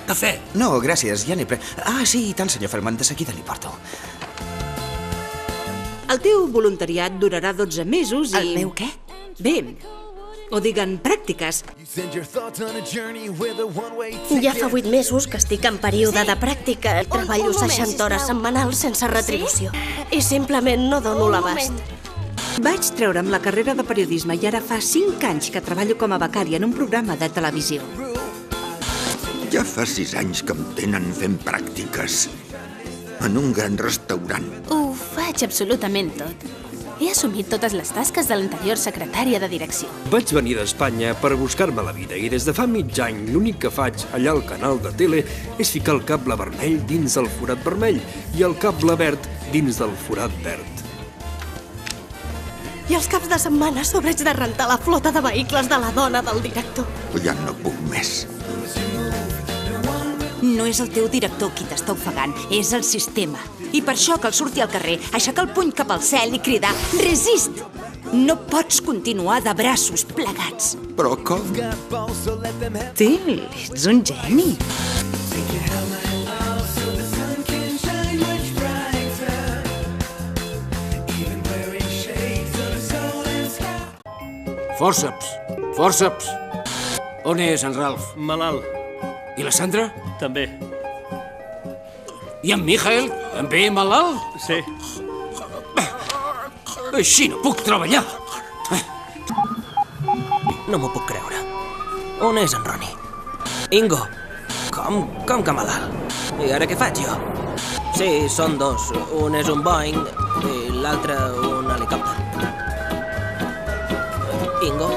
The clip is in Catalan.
cafè. No, gràcies, ja n'he pres. Ah, sí, i tant, senyor Feldman, de seguida li porto. El teu voluntariat durarà 12 mesos i... El meu què? Bé, o diguen pràctiques. Ja fa 8 mesos que estic en període de pràctica. Treballo 60 hores setmanals sense retribució. I simplement no dono l'abast. Vaig treure'm la carrera de periodisme i ara fa 5 anys que treballo com a becària en un programa de televisió. Ja fa 6 anys que em tenen fent pràctiques en un gran restaurant. Ho faig absolutament tot. He assumit totes les tasques de l'anterior secretària de direcció. Vaig venir d'Espanya per buscar-me la vida i des de fa mig any l'únic que faig allà al canal de tele és ficar el cable vermell dins del forat vermell i el cable verd dins del forat verd. I els caps de setmana sobreig de rentar la flota de vehicles de la dona del director. Ja no puc més. No és el teu director qui t'està ofegant, és el sistema. I per això cal sortir al carrer, aixecar el puny cap al cel i cridar «Resist!». No pots continuar de braços plegats. Però com? Phil, ets un geni. Fòrceps! Fòrceps! On és en Ralph? Malalt. I la Sandra? També. I en Michael? També malalt? Sí. Així no puc treballar! No m'ho puc creure. On és en Ronnie? Ingo! Com que malalt? I ara què faig jo? Sí, són dos. Un és un Boeing i l'altre un helicòpter. Ingo?